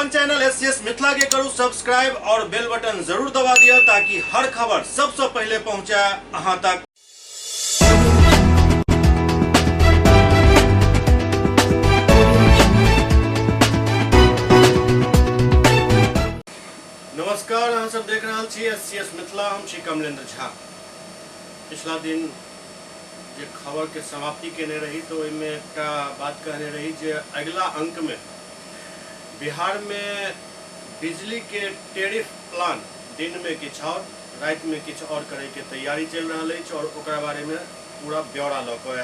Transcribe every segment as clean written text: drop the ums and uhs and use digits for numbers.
अपन channel SCS Mithila के करू subscribe और बेल बटन जरूर दबा दिया ताकि हर खबर सबसे पहले पहुंचे अहां तक। नमस्कार, अहाँ सब देख रहा छी एससीएस मिथिला, हम छी कमलेंद्र झा। पिछला दिन जे खबर के समाप्ति केने रही तो इनमें एक बात कहने रही जे अगला अंक में बिहार में बिजली के टैरिफ प्लान दिन में किछ और रात में किछ और करे के तैयारी चल रहा है और ओकरा बारे में पूरा ब्यौरा लऽ कऽ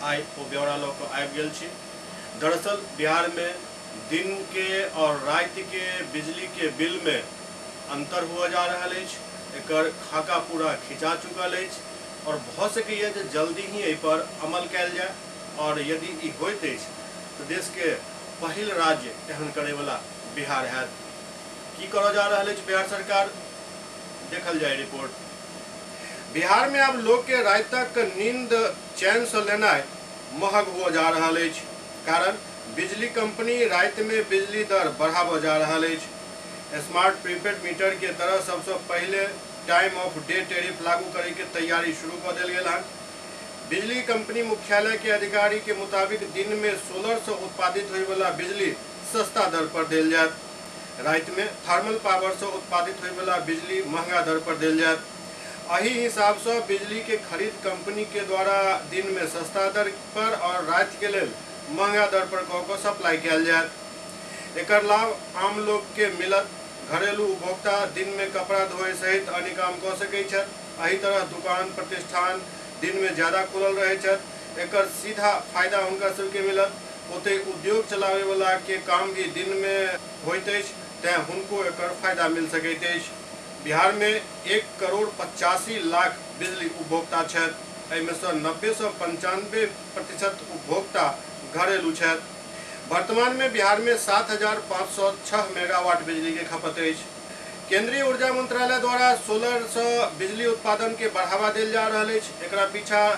आइ ओ ब्यौरा लऽ कऽ आबि गेल छी। दरअसल बिहार में दिन के और रात के बिजली के बिल में अंतर हुआ जा रहा है। एकर खाका पूरा खिंचा चुकल है और भ सकैए जे जल्दी ही एहि पर अमल कयल जाए और यदि ई होइत अछि तो देश के पहिल राज्य एहन करे वाला बिहार है। की करऽ जा रहा है बिहार सरकार, देखल जाए रिपोर्ट। बिहार में अब लोग के रात तक नींद चैन से लेना महग हो जा रहा है, कारण बिजली कंपनी रात में बिजली दर बढ़ाव जा रहा है। स्मार्ट प्रीपेड मीटर के तरह सबसे पहले टाइम ऑफ डे टैरिफ लागू करे के तैयारी शुरू कर दिल गया है। बिजली कंपनी मुख्यालय के अधिकारी के मुताबिक दिन में सोलर से उत्पादित होने वाला बिजली सस्ता दर पर दिल जात, रात में थर्मल पावर से उत्पादित होने वाला बिजली महंगा दर पर दिल जात। अही हिसाब से बिजली के खरीद कंपनी के द्वारा दिन में सस्ता दर पर और रात के लिए महंगा दर पर को सप्लाई किया जात। एकर लाभ आम लोग के मिलत। घरेलू उपभोक्ता दिन में कपड़ा धोए सहित अन्य काम कऽ सकैत छथि। एही तरह दुकान प्रतिष्ठान दिन में ज्यादा खुलल रहे छथि। एकर सीधा फायदा हुनका सबके मिलत। ओते उद्योग चलावे वाला के काम भी दिन में होइत अछि, तें हुनको एकर फायदा मिल सकैत अछि। बिहार में 1,85,00,000 बिजली उपभोक्ता छथि। एहिमे से 90 से 95% उपभोक्ता घरेलू छथि। वर्तमान में बिहार में 7,506 मेगावाट बिजली के खपत है। केंद्रीय ऊर्जा मंत्रालय द्वारा सोलर से बिजली उत्पादन के बढ़ावा दिल जा रहा है। एकरा पीछा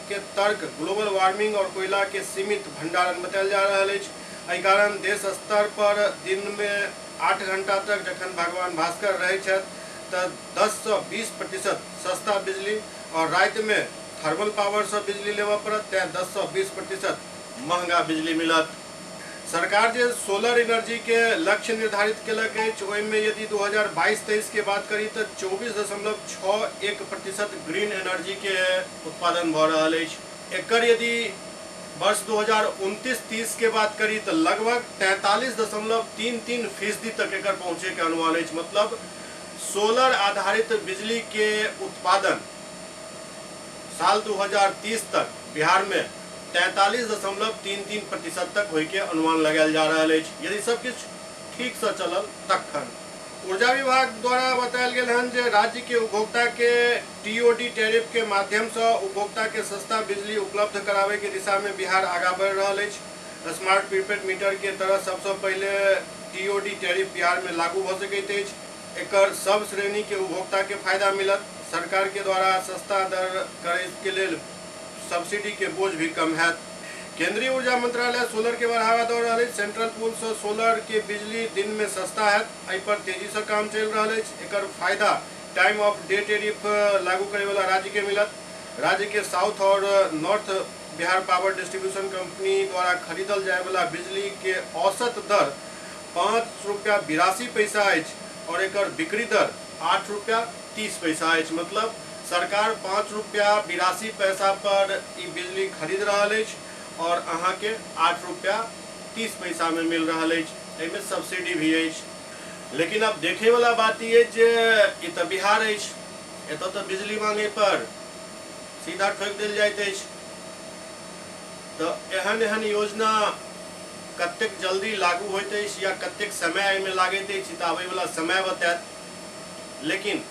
के तर्क ग्लोबल वार्मिंग और कोयला के सीमित भंडारण बतायल जा रहा है। एहि कारण देश स्तर पर दिन में 8 घंटा तक जखन भगवान भास्कर रहे तो 10 से 20% सस्ता बिजली और रात में थर्मल पावर से बिजली लेवा पड़त, 10 से 20% महंगा बिजली मिलत। सरकार जो सोलर एनर्जी के लक्ष्य निर्धारित केलक है, ओहिमे यदि 2022-23 के बात करी तो 24.61% ग्रीन एनर्जी के उत्पादन भ रहा है। एकर यदि वर्ष 2029-30 के बात करी तो लगभग 43.33% तक एकर पहुंचे के अनुमान है। मतलब सोलर आधारित बिजली के उत्पादन साल 2030 तक बिहार में 43.33% तक होय के अनुमान लगायल जा रहा है, यदि सब कुछ ठीक से चलल तखन। ऊर्जा विभाग द्वारा बतायल गेल हन जे राज्य के उपभोक्ता के टीओडी टैरिफ के माध्यम से उपभोक्ता के सस्ता बिजली उपलब्ध करावे के दिशा में बिहार आगा बढ़ रहा है। स्मार्ट प्रीपेड मीटर के तरह सबसे पहले टीओडी टैरिफ बिहार में लागू हो सकैत अछि। एकर सब श्रेणी के उपभोक्ता के फायदा मिलत। सरकार के द्वारा सस्ता दर करे के लिए सब्सिडी के बोझ भी कम है। केंद्रीय ऊर्जा मंत्रालय सोलर के बढ़ावा दे रहा है। सेंट्रल पूल से सोलर के बिजली दिन में सस्ता है, एहि पर तेजी से काम चल रहा है। एकर फायदा टाइम ऑफ डे टैरिफ लागू करे वाला राज्य के मिलत। राज्य के साउथ और north Bihar power distribution company द्वारा खरीदल जाए वाला बिजली के औसत दर 5 रुपया 82 पैसा है और एकर बिक्री दर 8 रुपया 30 पैसा है। मतलब सरकार 5 रुपया 82 पैसा पर ई बिजली खरीद रहा है और अहाँ के 8 रुपया 30 पैसा में मिल रहा है। एहिमे सब्सिडी भी है। लेकिन अब देखे वाला बात ये जे ई तो बिहार है, एतऽ तो बिजली मांगे पर सीधा ठोक दिल जाइत है। तो एहन एहन योजना कतेक जल्दी लागू होइत है या कतेक समय एहिमे लागैत है तऽ आबै वाला समय बतायत। लेकिन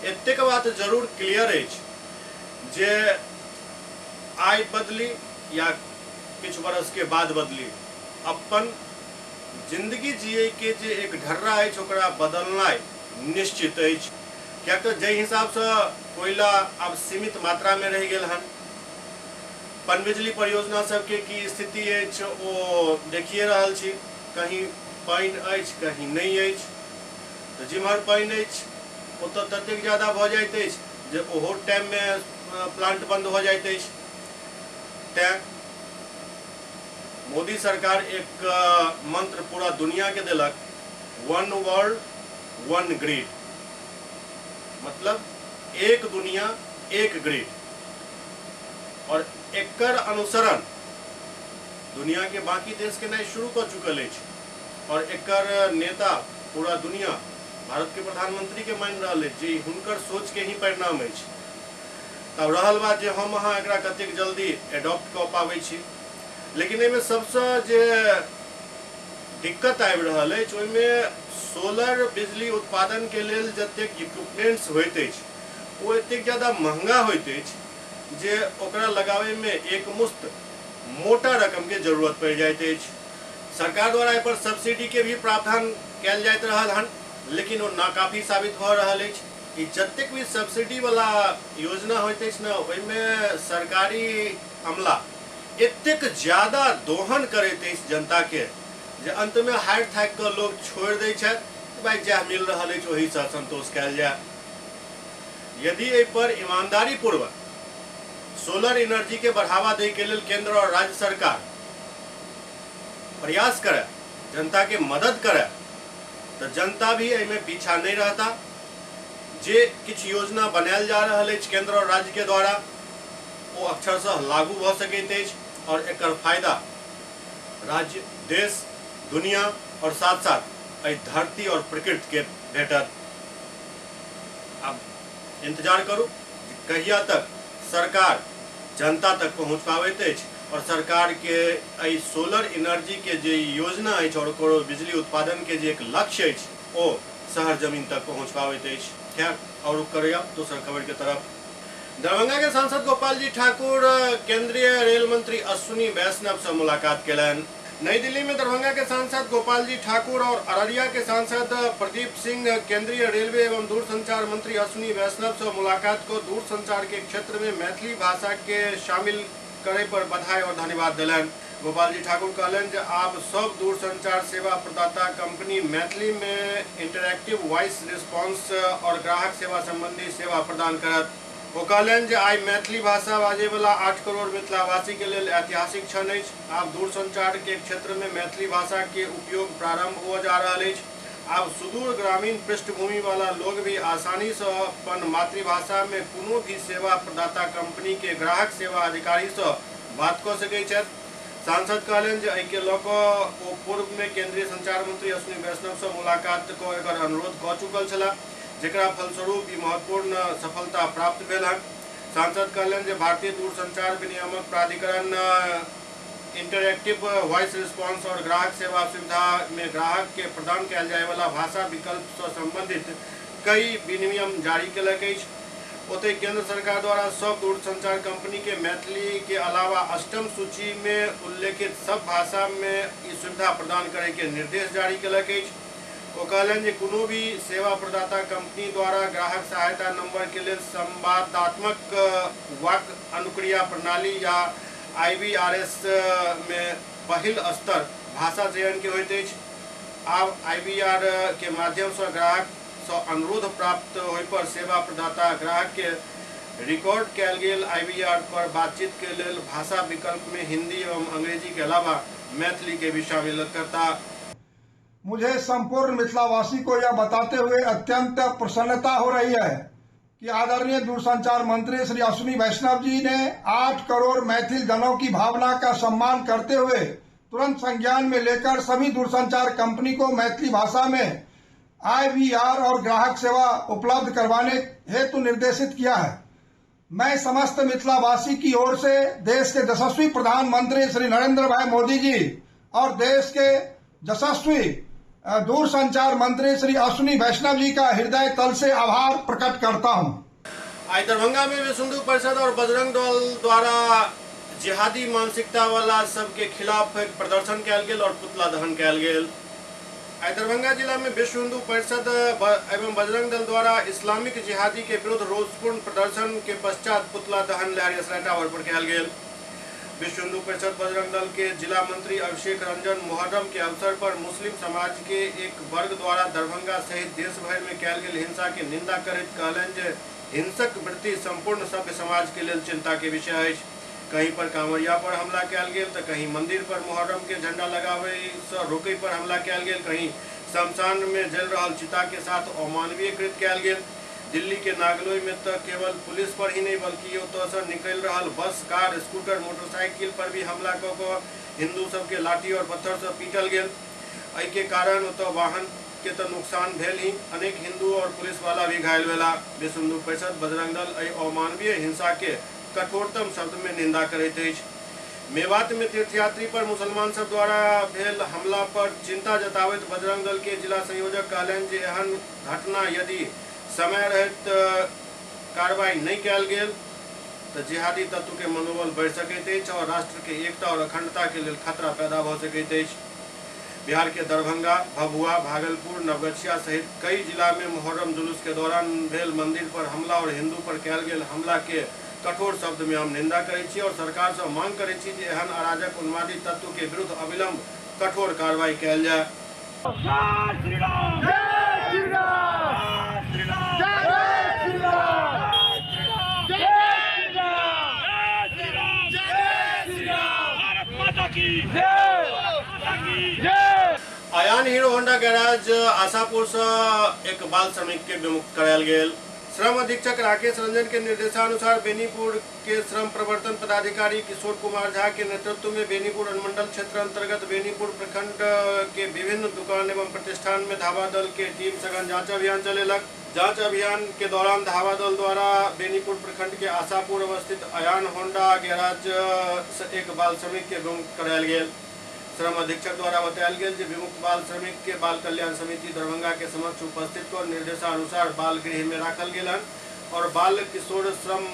एतेक बात जरूर क्लियर है जे आइ बदली या कुछ बरस के बाद बदली, अपन जिंदगी जिये के जे एक ढर्रा है ओकरा बदलना निश्चित है। क्या तो जे हिसाब से कोयला अब सीमित मात्रा में रह गेल हन, पनबिजली परियोजना सबके की स्थिति है वो देखिए रहल छी। कहीं पानि अछि कहीं नहीं अछि, तो जिम्हर पानि अछि ओतऽ ततेक ज्यादा भऽ जाइत अछि जे ओहो टाइममे प्लांट बंद हो जाइत अछि। तैं मोदी सरकार एक मंत्र पूरा दुनिया के देलक, वन वर्ल्ड वन ग्रिड, मतलब एक दुनिया एक ग्रिड, और एकर अनुसरण दुनिया के बाकी देश के नहीं शुरू कर चुकल अछि। और एकर नेता पूरा दुनिया भारत के प्रधानमंत्री के मान रहा है जे हुनकर सोच के ही परिणाम अछि। तब रहल बात जे हम अहाँ एकरा कतेक जल्दी एडॉप्ट कऽ पाबै छी, लेकिन एहिमे सबसे जे दिक्कत आबि रहल अछि ओहिमे सोलर बिजली उत्पादन के लेल जतेक इक्विपमेंट्स होइत अछि वो एतेक ज्यादा महंगा होइत अछि जे ओकरा लगावे में एक मुश्त मोटा रकम के जरूरत पड़ जाइत अछि। सरकार द्वारा एहि पर सब्सिडी के भी प्रावधान कयल जाइत रहल हन, लेकिन वो नाकाफी साबित भऽ रहल अछि। ई जतेक भी सब्सिडी वाला योजना होइत अछि ने, ओहिमे सरकारी अमला एतेक ज्यादा दोहन करैत अछि जनता के जे अंत में हारि थाकि कऽ लोग छोड़ि दै छथि, भाई जएह मिल रहल अछि ओहि सँ संतोष कयल जाय। यदि एहि पर ईमानदारी पूर्वक सोलर एनर्जी के बढ़ावा दै के लेल केंद्र और राज्य सरकार प्रयास करे, जनता के मदद करे, तो जनता भी एहिमे पीछा नहीं रहता। जे किछ योजना बनायल जा रहल अछि केंद्र और राज्य के द्वारा वो अक्षरशः लागू भऽ सकैत अछि और एकर फायदा राज्य, देश, दुनिया और साथ साथ एहि धरती और प्रकृति के भेटत। अब इंतजार करू कहिया तक सरकार जनता तक पहुँच पाबैत अछि और सरकार के एहि सोलर एनर्जी के जे योजना अछि और ओकर बिजली उत्पादन के जे एक लक्ष्य अछि ओ शहर जमीन तक पहुँच पाबैत अछि। खैर और करैया दोसर खबर के तरफ। दरभंगा के सांसद गोपाल जी ठाकुर केंद्रीय रेल मंत्री अश्विनी वैष्णव से मुलाकात केलनि। नई दिल्ली में दरभंगा के सांसद गोपाल जी ठाकुर और अररिया के सांसद प्रदीप सिंह केंद्रीय रेलवे एवं दूरसंचार मंत्री अश्विनी वैष्णव से मुलाकात को दूरसंचार के क्षेत्र में मैथिली भाषा के शामिल करे पर बधाई और धन्यवाद दिलनि। गोपाल जी ठाकुर कहलनि जे आब सब दूरसंचार सेवा प्रदाता कंपनी मैथिली में इंटरैक्टिव वॉइस रिस्पांस और ग्राहक सेवा संबंधी सेवा प्रदान करत। वो कहलनि जे आई मैथिली भाषा बाजै वाला 8 करोड़ मिथिलावासी के लिए ऐतिहासिक क्षण अछि। आब दूरसंचार के क्षेत्र में मैथिली भाषा के उपयोग प्रारंभ हो जा रहा है। आब सुदूर ग्रामीण पृष्ठभूमि वाला लोग भी आसानी से अपन मातृभाषा में कोनो भी सेवा प्रदाता कंपनी के ग्राहक सेवा अधिकारी से बात कर सकै छथि। सांसद कहलनि जे एहिके लऽ कऽ ओ पूर्व में केंद्रीय संचार मंत्री अश्विनी वैष्णव से मुलाकात को एकर अनुरोध कऽ चुकल छलाह, जेकरा फलस्वरूप ई महत्वपूर्ण सफलता प्राप्त भेल हन। सांसद कहलनि जे भारतीय दूरसंचार विनियामक प्राधिकरण इंटरैक्टिव वॉइस रिस्पांस और ग्राहक सेवा सुविधा में ग्राहक के प्रदान कयल जाय वाला भाषा विकल्प से संबंधित कई विनियम जारी केलक अछि। ओतहि केंद्र सरकार द्वारा सब दूरसंचार कंपनी के मैथिली के अलावा अष्टम सूची में उल्लेखित सब भाषा में ई सुविधा प्रदान करे के निर्देश जारी केलक अछि। वो कहलनि जे कोनो भी सेवा प्रदाता कंपनी द्वारा ग्राहक सहायता नंबर के लिए संवादात्मक वाक्य अनुक्रिया प्रणाली या IVRS में पहिल स्तर भाषा चयन के होइत अछि। आब IVR के माध्यम से ग्राहक से अनुरोध प्राप्त होय पर सेवा प्रदाता ग्राहक के रिकॉर्ड कयल गेल IVR पर बातचीत के लेल भाषा विकल्प में हिंदी एवं अंग्रेजी के अलावा मैथिली के भी शामिल करता। मुझे संपूर्ण मिथिलावासी को यह बताते हुए अत्यंत प्रसन्नता हो रही है कि आदरणीय दूरसंचार मंत्री श्री अश्विनी वैष्णव जी ने 8 करोड़ मैथिल जनों की भावना का सम्मान करते हुए तुरंत संज्ञान में लेकर सभी दूरसंचार कंपनी को मैथिली भाषा में IVR और ग्राहक सेवा उपलब्ध करवाने हेतु निर्देशित किया है। मैं समस्त मिथिलावासी की ओर से देश के यशस्वी प्रधानमंत्री श्री नरेंद्र भाई मोदी जी और देश के यशस्वी दूरसंचार मंत्री श्री अश्विनी वैष्णव जी का हृदय तल से आभार प्रकट करता हूं। आज दरभंगा में विश्व हिंदू परिषद और बजरंग दल द्वारा जिहादी मानसिकता वाला सबके खिलाफ एक प्रदर्शन कयल गेल और पुतला दहन कयल गेल। आज दरभंगा जिला में विश्व हिंदू परिषद एवं बजरंग दल द्वारा इस्लामिक जिहादी के विरुद्ध रोषपूर्ण प्रदर्शन के पश्चात पुतला दहन लहरिया टावर पर कयल गेल। विश्व हिंदू परिषद बजरंग दल के जिला मंत्री अभिषेक रंजन मुहर्रम के अवसर पर मुस्लिम समाज के एक वर्ग द्वारा दरभंगा सहित देश भर में कयल गेल हिंसा के निंदा करैत कहलनि जे हिंसक वृत्ति संपूर्ण सभ्य समाज के लेल चिंता के विषय अछि। कहीं पर कांवरिया पर हमला कयल गेल तो कहीं मंदिर पर मुहर्रम के झंडा लगावे से रोकै पर हमला कयल गेल, कहीं शमशान में जल रहल चिता के साथ अमानवीय कृत कयल गेल। दिल्ली के नागलोई में तो केवल पुलिस पर ही नहीं बल्कि ओतऽ निकल रहल बस, कार, स्कूटर, मोटरसाइकिल पर भी हमला कऽ कऽ हिंदू सबके लाठी और पत्थर से पीटल गेल। एहि के कारण ओतऽ वाहन के तो नुकसान भेल ही, अनेक हिंदू और पुलिस वाला भी घायल भेला। विश्व हिंदू परिषद बजरंग दल एहि अमानवीय हिंसा के कठोरतम शब्द में निंदा करैत अछि। मेवात में तीर्थयात्री पर मुसलमान सब द्वारा भेल हमला पर चिंता जतावैत बजरंग दल के जिला संयोजक कहलनि जे एहन घटना यदि समय रहत कार्रवाई नहीं कयल गेल तो जिहादी तत्व के मनोबल बढ़ सकैत अछि और राष्ट्र के एकता और अखंडता के लेल खतरा पैदा भऽ सकैत अछि। बिहार के दरभंगा, भभुआ, भागलपुर, नवगछिया सहित कई जिला में मुहर्रम जुलूस के दौरान भेल मंदिर पर हमला और हिंदू पर कयल गेल हमला के कठोर शब्द में हम निंदा करैत छी और सरकार से मांग करैत छी जे एहन अराजक उन्मादी तत्व के विरुद्ध अविलंब कठोर कार्रवाई कयल जाय। Ayan Hero Honda garage Ashapur से एक बाल श्रमिक के विमुक्त करायल गेल। श्रम अधीक्षक राकेश रंजन के निर्देशानुसार बेनीपुर के श्रम प्रवर्तन पदाधिकारी किशोर कुमार झा के नेतृत्व में बेनीपुर अनुमंडल क्षेत्र अंतर्गत बेनीपुर प्रखंड के विभिन्न दुकान एवं प्रतिष्ठान में धावा दल के टीम सघन जांच अभियान चलेलक। जांच अभियान के दौरान धावा दल द्वारा बेनीपुर प्रखंड के आशापुर अवस्थित अयान होंडा गैराज से एक बाल श्रमिक के विमुक्त करायल गेल। श्रम अधीक्षक द्वारा बतायल गेल जे विमुक्त बाल श्रमिक के बाल कल्याण समिति दरभंगा के समक्ष उपस्थित कर निर्देशानुसार बाल गृह में राखल गेलन और बाल किशोर श्रम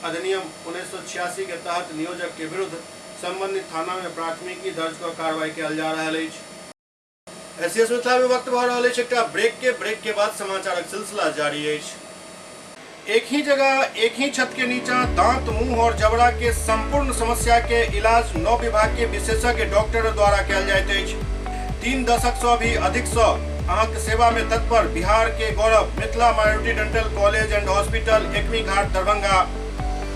अधिनियम 1986 के तहत नियोजक के विरुद्ध संबंधित थाना में प्राथमिकी दर्ज कर कार्रवाई कयल जा रहल अछि। एसएस मिथिला में वक्त भऽ रहल अछि एकटा ब्रेक के बाद समाचारक सिलसिला जारी अछि। एक ही जगह एक ही छत के नीचा दांत, मुंह और जबड़ा के संपूर्ण समस्या के इलाज 9 विभाग के विशेषज्ञ डॉक्टर द्वारा कयल जाइत अछि। 3 दशक से भी अधिक से अहाँक सेवा में तत्पर बिहार के गौरव Mithila minority dental college and hospital Ekmi Ghat Darbhanga.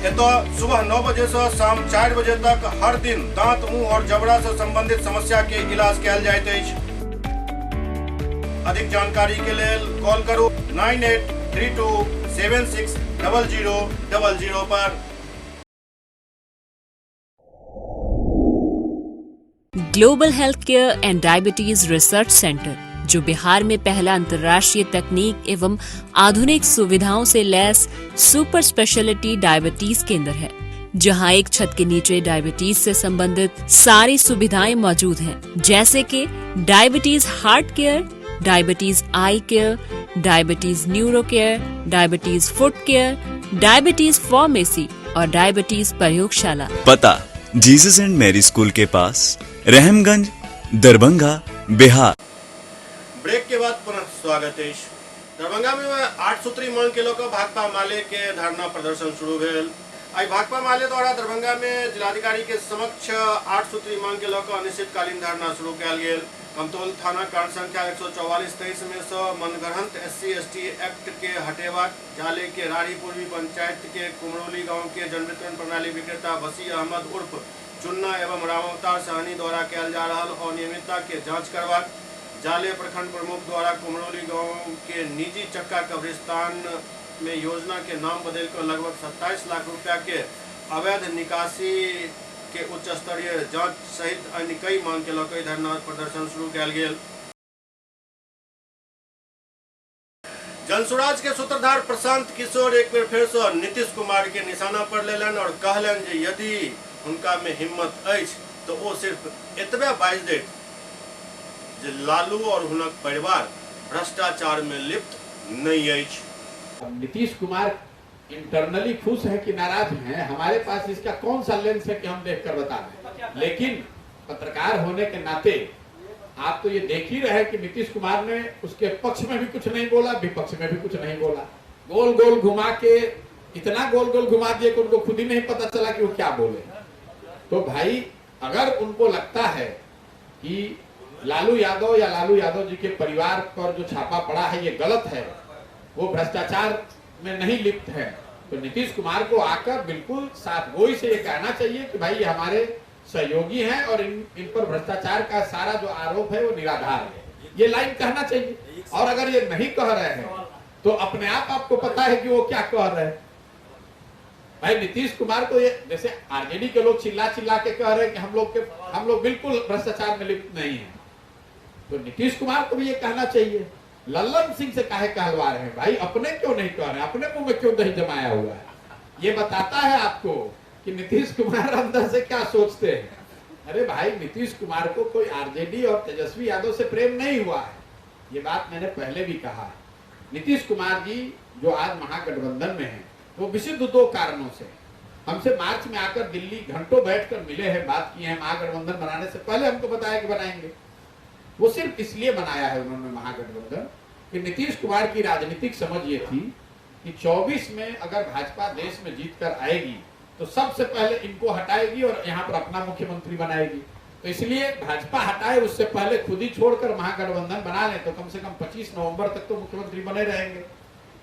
एतऽ सुबह 9 बजे से शाम 4 बजे तक हर दिन दांत, मुंह और जबड़ा से संबंधित समस्या के इलाज कयल जाइत अछि। अधिक जानकारी के लेल कॉल करू 9832760000 पर। Global health care and diabetes research centre, जो बिहार में पहला अंतर्राष्ट्रीय तकनीक एवं आधुनिक सुविधाओं से लैस सुपर स्पेशलिटी डायबिटीज केंद्र है, जहां एक छत के नीचे डायबिटीज से संबंधित सारी सुविधाएं मौजूद हैं, जैसे कि diabetes heart care, diabetes eye care, diabetes neuro care, diabetes foot care, diabetes pharmacy और डायबिटीज प्रयोगशाला। पता जीसस एंड मैरी स्कूल के पास, रहमगंज, दरभंगा, बिहार। ब्रेक के बाद पुनः स्वागत है। दरभंगा में 8 सूत्री मांग के लोग भाकपा माले के धरना प्रदर्शन शुरू भेल। आई भाकपा माले द्वारा दरभंगा में जिलाधिकारी के समक्ष 8 सूत्री मांग के लोग अनिश्चितकालीन धरना शुरू कयल गेल। कमतौल थाना कांड संख्या 144-23 में से मनगढ़ंत SC/ST एक्ट के हटेवा, जाले के रारी पूर्वी पंचायत के कुमरौली गांव के जन वितरण प्रणाली विक्रेता बशीर अहमद उर्फ चुन्ना एवं रामावतार सहनी द्वारा कयल जा रहल अनियमितता के जांच करवा, जाले प्रखंड प्रमुख द्वारा कुमरौली गांव के निजी चक्का कब्रिस्तान में योजना के नाम बदलकर लगभग 27 लाख रुपया के अवैध निकासी के उच्च स्तरीय जांच सहित अन्य कई मांग के लऽ धरना प्रदर्शन शुरू कयल गेल। जनसुराज के सूत्रधार प्रशांत किशोर एक बेर फिर से नीतीश कुमार के निशाना पर लेलन और कहलन जे यदि उनका में हिम्मत अछि तो वो सिर्फ एतबे बाजि देत जे लालू और हुनक परिवार भ्रष्टाचार में लिप्त नहीं अछि। नीतीश कुमार इंटरनली खुश है कि नाराज हैं, हमारे पास इसका कौन सा लेंस है कि हम देखकर बता दें। लेकिन पत्रकार होने के नाते आप तो ये देख ही रहे कि नीतीश कुमार ने उसके पक्ष में भी कुछ नहीं बोला, विपक्ष में भी कुछ नहीं बोला। गोल गोल घुमा के इतना गोल गोल घुमा दिए कि उनको खुद ही नहीं पता चला कि वो क्या बोले। तो भाई अगर उनको लगता है कि लालू यादव या लालू यादव जी के परिवार पर जो छापा पड़ा है ये गलत है, वो भ्रष्टाचार में नहीं लिप्त है, तो नीतीश कुमार को आकर बिल्कुल साफ गोई से ये कहना चाहिए कि भाई ये हमारे सहयोगी हैं और इन पर भ्रष्टाचार का सारा जो आरोप है वो निराधार है, ये लाइन कहना चाहिए। और अगर ये नहीं कह रहे हैं तो अपने आप आपको पता है कि वो क्या कह रहे हैं। भाई नीतीश कुमार को ये, जैसे आरजेडी के लोग चिल्ला चिल्ला के कह रहे हैं कि हम लोग बिल्कुल भ्रष्टाचार में लिप्त नहीं है, तो नीतीश कुमार को भी ये कहना चाहिए। लल्लन सिंह से काहे कहलवा रहे हैं भाई, अपने क्यों नहीं कह रहे हैं, अपने मुंह में क्यों दही जमाया हुआ है। ये बताता है आपको कि नीतीश कुमार अंदर से क्या सोचते हैं। अरे भाई नीतीश कुमार को कोई आरजेडी और तेजस्वी यादव से प्रेम नहीं हुआ है, ये बात मैंने पहले भी कहा है। नीतीश कुमार जी जो आज महागठबंधन में है वो विशुद्ध 2 कारणों से, हमसे मार्च में आकर दिल्ली घंटों बैठकर मिले हैं, बात की है, महागठबंधन बनाने से पहले हमको बताया कि बनाएंगे। वो सिर्फ इसलिए बनाया है उन्होंने महागठबंधन कि नीतीश कुमार की राजनीतिक समझ ये थी कि 24 में अगर भाजपा देश में जीत कर आएगी तो सबसे पहले इनको हटाएगी और यहाँ पर अपना मुख्यमंत्री बनाएगी। तो इसलिए भाजपा हटाए उससे पहले खुद ही छोड़कर महागठबंधन बना ले तो कम से कम 25 नवंबर तक तो मुख्यमंत्री बने रहेंगे।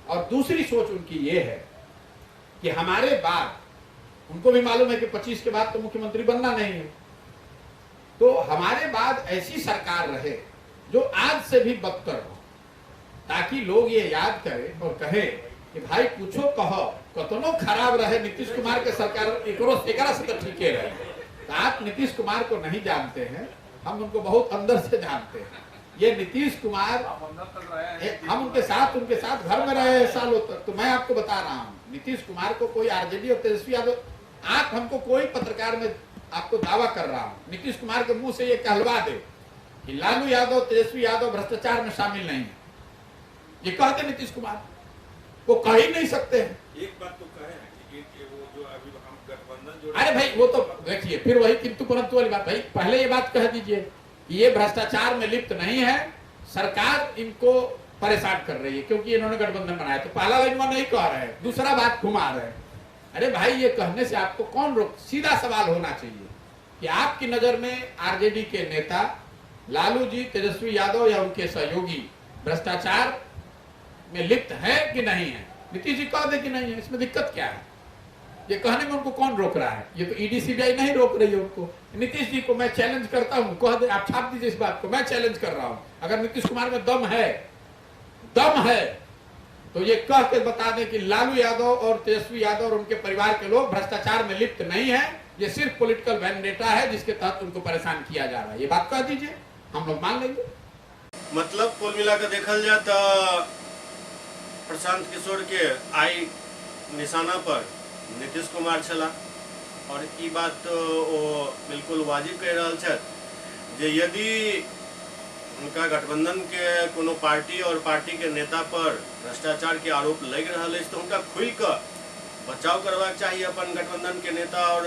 और दूसरी सोच उनकी ये है कि हमारे बाद, उनको भी मालूम है कि 25 के बाद तो मुख्यमंत्री बनना नहीं है, तो हमारे बाद ऐसी सरकार रहे जो आज से भी बदतर हो, ताकि लोग ये याद करें और कहें कि भाई कुछो कहो कतनो खराब रहे नीतीश कुमार के सरकार एकरा से तो ठीक रहे। तो आप नीतीश कुमार को नहीं जानते हैं, हम उनको बहुत अंदर से जानते हैं। ये नीतीश कुमार, हम उनके साथ घर में रहे हैं सालों तक, तो मैं आपको बता रहा हूँ नीतीश कुमार को कोई आरजेडी और तेजस्वी यादव, आप हमको कोई पत्रकार में आपको दावा कर रहा हूँ नीतीश कुमार के मुंह से ये कहलवा दे कि लालू यादव तेजस्वी यादव भ्रष्टाचार में शामिल नहीं है, ये कहते नीतीश कुमार वो कह ही नहीं सकते हैं। एक बात तो कहे हैं कि वो जो अभी हम गठबंधन जो, अरे भाई वो तो देखिए फिर वही किंतु परंतु वाली बात। भाई पहले ये बात कह दीजिए कि ये भ्रष्टाचार में लिप्त नहीं है, सरकार इनको परेशान कर रही है क्योंकि इन्होंने गठबंधन बनाया, तो पहला लाइन में नहीं कह रहे हैं, दूसरा बात घुमा रहे हैं। अरे भाई ये कहने से आपको कौन रोक, सीधा सवाल होना चाहिए कि आपकी नजर में आरजेडी के नेता लालू जी, तेजस्वी यादव या उनके सहयोगी भ्रष्टाचार में लिप्त है कि नहीं है। नीतीश जी कह दे कि नहीं है, इसमें दिक्कत क्या है, ये कहने में उनको कौन रोक रहा है। ये तो ईडी सीबीआई नहीं रोक रही है उनको। नीतीश जी को मैं चैलेंज करता हूं, कह दे, आप छाप दीजिए इस बात को, मैं चैलेंज कर रहा हूं, अगर नीतीश कुमार में दम है तो ये कह के बता दें कि लालू यादव और तेजस्वी यादव और उनके परिवार के लोग भ्रष्टाचार में लिप्त नहीं है, ये सिर्फ पॉलिटिकल वेंडेटा है जिसके तहत उनको परेशान किया जा रहा है। ये बात कह दीजिए, हम लोग मान लेंगे। मतलब कुल मिलाकर देखल जाए तो प्रशांत किशोर के आई निशाना पर नीतीश कुमार छला, और ई बात तो वो बिल्कुल वाजिब कह रहा छथि जे यदि उनका गठबंधन के कोनो पार्टी और पार्टी के नेता पर भ्रष्टाचार के आरोप लग रहा है तो उनका खुल कर बचाव करवाक चाहिए अपन गठबंधन के नेता और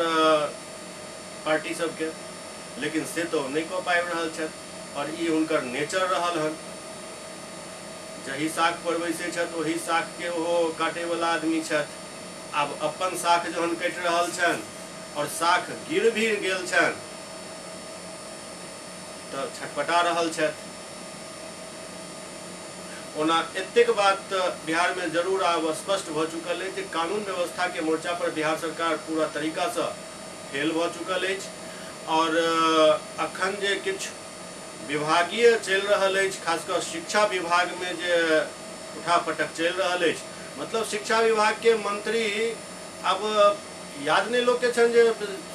पार्टी सबके, लेकिन से तो नहीं कह पाबि रहल छथि। और ई हुनकर नेचर रहल हन, जही साख पर बैसे छथि वही साख के वो काटे वाला आदमी छथि। आब अपन साख जहन कटि रहल छनि और साख गिर भी गेल छनि तो छटपटा रहल छथि। ओना एतेक बात बिहार में जरूर आब स्पष्ट भ चुकल है कि कानून व्यवस्था के मोर्चा पर बिहार सरकार पूरा तरीका से फेल भ चुकल है। और अखन जे किछु विभागीय चल रहल है, खासकर शिक्षा विभाग में जे उठापटक चल रहल है, मतलब शिक्षा विभाग के मंत्री अब याद नहीं लोग के छन जे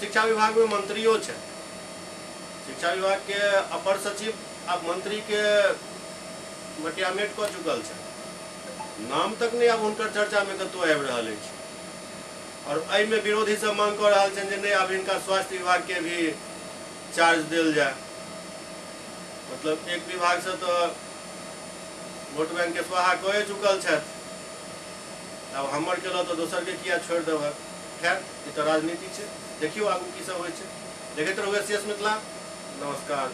शिक्षा विभाग में मंत्रियों छे, शिक्षा विभाग के अपर सचिव अब मंत्री के मटियामेट कऽ चुकल छे, नाम तक नहीं अब उनकर चर्चा में कतौ आबि रहल अछि। और एहि में विरोधी सब मांग कऽ रहल छनि जे नहीं अब इनका स्वास्थ्य विभाग के भी चार्ज देल जाए। मतलब एक विभाग से तो वोट बैंक के स्वाहा कऽ चुकल छथि, अब हमर केलो तो दोसर के किया छोड़ देब। खैर ई तो राजनीति छै, देखियो आगू की सब होइ छै। देखैत रहू एसएस मिथिला। नमस्कार।